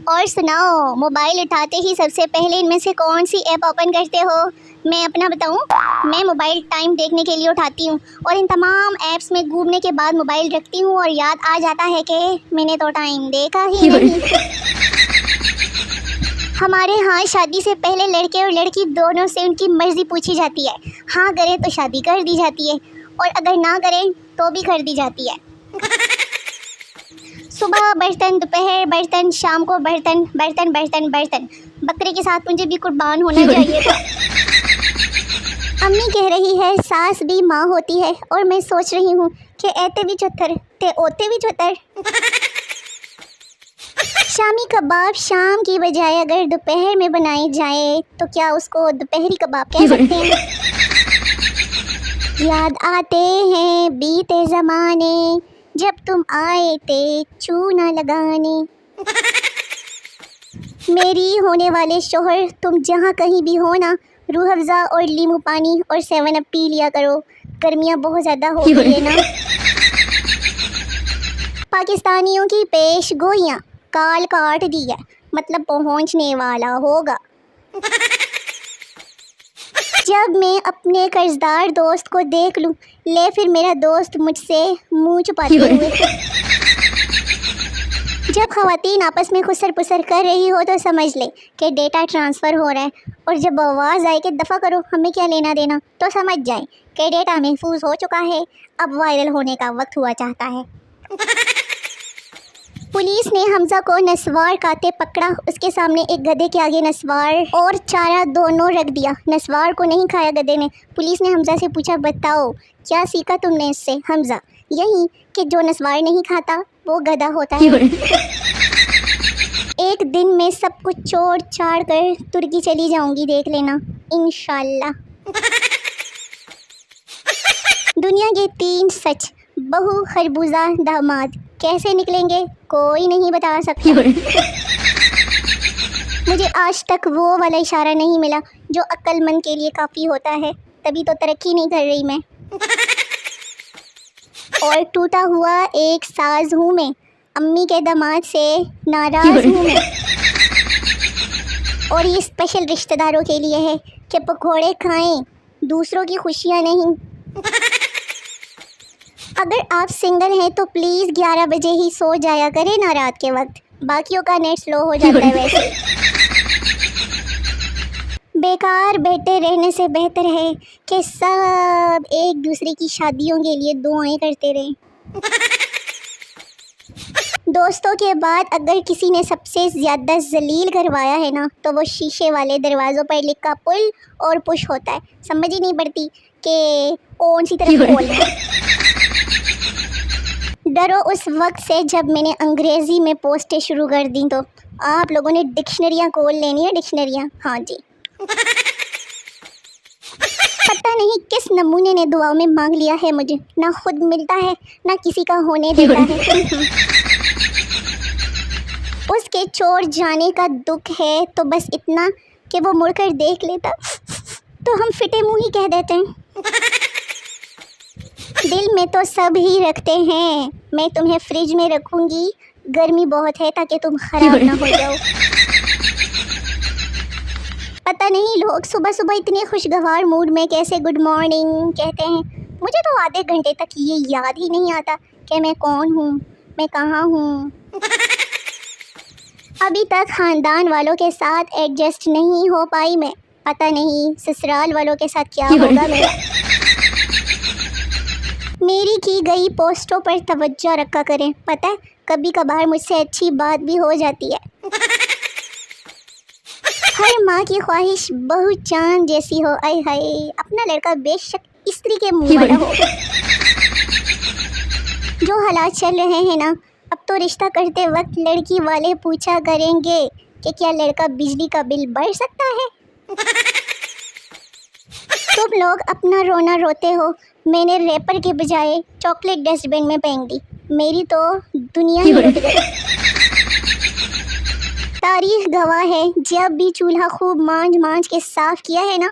اور سناؤ، موبائل اٹھاتے ہی سب سے پہلے ان میں سے کون سی ایپ اوپن کرتے ہو؟ میں اپنا بتاؤں، میں موبائل ٹائم دیکھنے کے لیے اٹھاتی ہوں اور ان تمام ایپس میں گھومنے کے بعد موبائل رکھتی ہوں اور یاد آ جاتا ہے کہ میں نے تو ٹائم دیکھا ہی نہیں۔ ہمارے ہاں شادی سے پہلے لڑکے اور لڑکی دونوں سے ان کی مرضی پوچھی جاتی ہے، ہاں کریں تو شادی کر دی جاتی ہے اور اگر نہ کریں تو بھی کر دی جاتی ہے۔ صبح برتن، دوپہر برتن، شام کو برتن برتن برتن برتن۔ بکرے کے ساتھ مجھے بھی قربان ہونا چاہیے تھا۔ امی کہہ رہی ہے ساس بھی ماں ہوتی ہے اور میں سوچ رہی ہوں کہ ایتے بھی چتر تے اوتے بھی چتر۔ شامی کباب شام کی بجائے اگر دوپہر میں بنائی جائے تو کیا اس کو دوپہری کباب کہہ سکتے ہیں؟ یاد آتے ہیں بیتے زمانے جب تم آئے تھے چونا لگانے۔ میری ہونے والے شوہر، تم جہاں کہیں بھی ہو نا، روح افزا اور لیمو پانی اور 7 اپ پی لیا کرو، گرمیاں بہت زیادہ ہو گئی ہیں نا۔ پاکستانیوں کی پیش گوئیاں، کال کاٹ دی ہے مطلب پہنچنے والا ہوگا۔ جب میں اپنے قرضدار دوست کو دیکھ لوں، لے پھر میرا دوست مجھ سے منہ چھپاتے ہوئے۔ جب خواتین آپس میں خسر پسر کر رہی ہو تو سمجھ لے کہ ڈیٹا ٹرانسفر ہو رہا ہے، اور جب آواز آئے کہ دفع کرو ہمیں کیا لینا دینا تو سمجھ جائیں کہ ڈیٹا محفوظ ہو چکا ہے، اب وائرل ہونے کا وقت ہوا چاہتا ہے۔ پولیس نے حمزہ کو نسوار کاتے پکڑا، اس کے سامنے ایک گدھے کے آگے نسوار اور چارہ دونوں رکھ دیا۔ نسوار کو نہیں کھایا گدھے نے۔ پولیس نے حمزہ سے پوچھا بتاؤ کیا سیکھا تم نے اس سے؟ حمزہ، یہی کہ جو نسوار نہیں کھاتا وہ گدھا ہوتا ہے۔ ایک دن میں سب کچھ چھوڑ چھاڑ کر ترکی چلی جاؤں گی، دیکھ لینا انشاءاللہ۔ دنیا کے 3 سچ، بہو، خربوزہ، داماد کیسے نکلیں گے کوئی نہیں بتا سکتا۔ مجھے آج تک وہ والا اشارہ نہیں ملا جو عقل مند کے لیے کافی ہوتا ہے، تبھی تو ترقی نہیں کر رہی میں۔ اور ٹوٹا ہوا ایک ساز ہوں میں، امی کے داماد سے ناراض ہوں میں۔ اور یہ اسپیشل رشتہ داروں کے لیے ہے کہ پکوڑے کھائیں، دوسروں کی خوشیاں نہیں۔ اگر آپ سنگل ہیں تو پلیز 11 بجے ہی سو جایا کریں نا رات کے وقت، باقیوں کا نیٹ سلو ہو جاتا ہے ویسے۔ بیکار بیٹھے رہنے سے بہتر ہے کہ سب ایک دوسرے کی شادیوں کے لیے دعائیں کرتے رہیں۔ دوستوں کے بعد اگر کسی نے سب سے زیادہ ذلیل کروایا ہے نا تو وہ شیشے والے دروازوں پر لکھا پل اور پش ہوتا ہے، سمجھ ہی نہیں پڑتی کہ کون سی طرف کھولنا ہے۔ ڈرو اس وقت سے جب میں نے انگریزی میں پوسٹیں شروع کر دیں تو آپ لوگوں نے ڈکشنریاں کھول لینی ہے، ڈکشنریاں، ہاں جی۔ پتہ نہیں کس نمونے نے دعاؤں میں مانگ لیا ہے مجھے، نہ خود ملتا ہے نہ کسی کا ہونے دیتا ہے۔ اس کے چھوڑ جانے کا دکھ ہے تو بس اتنا کہ وہ مڑ کر دیکھ لیتا تو ہم فٹے منہ ہی کہہ دیتے ہیں۔ دل میں تو سب ہی رکھتے ہیں، میں تمہیں فریج میں رکھوں گی، گرمی بہت ہے تاکہ تم خراب نہ ہو جاؤ۔ پتہ نہیں لوگ صبح صبح اتنے خوشگوار موڈ میں کیسے گڈ مارننگ کہتے ہیں، مجھے تو آدھے گھنٹے تک یہ یاد ہی نہیں آتا کہ میں کون ہوں، میں کہاں ہوں۔ ابھی تک خاندان والوں کے ساتھ ایڈجسٹ نہیں ہو پائی میں، پتہ نہیں سسرال والوں کے ساتھ کیا ہوگا میرا۔ میری کی گئی پوسٹوں پر توجہ رکھا کریں، پتہ ہے کبھی کبھار مجھ سے اچھی بات بھی ہو جاتی ہے۔ ہر ماں کی خواہش بہو چاند جیسی ہو، آئے ہائے اپنا لڑکا بے شک استری کے منہ والا ہو۔ جو حالات چل رہے ہیں نا، اب تو رشتہ کرتے وقت لڑکی والے پوچھا کریں گے کہ کیا لڑکا بجلی کا بل بھر سکتا ہے۔ تم لوگ اپنا رونا روتے ہو، میں نے ریپر کے بجائے چاکلیٹ ڈسٹ بن میں پھینک دی، میری تو دنیا ہی رک گئی۔ تاریخ گواہ ہے جب بھی چولہا خوب مانج کے صاف کیا ہے نا،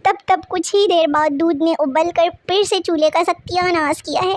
تب کچھ ہی دیر بعد دودھ نے ابل کر پھر سے چولہے کا ستیہ ناش کیا ہے۔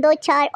2-4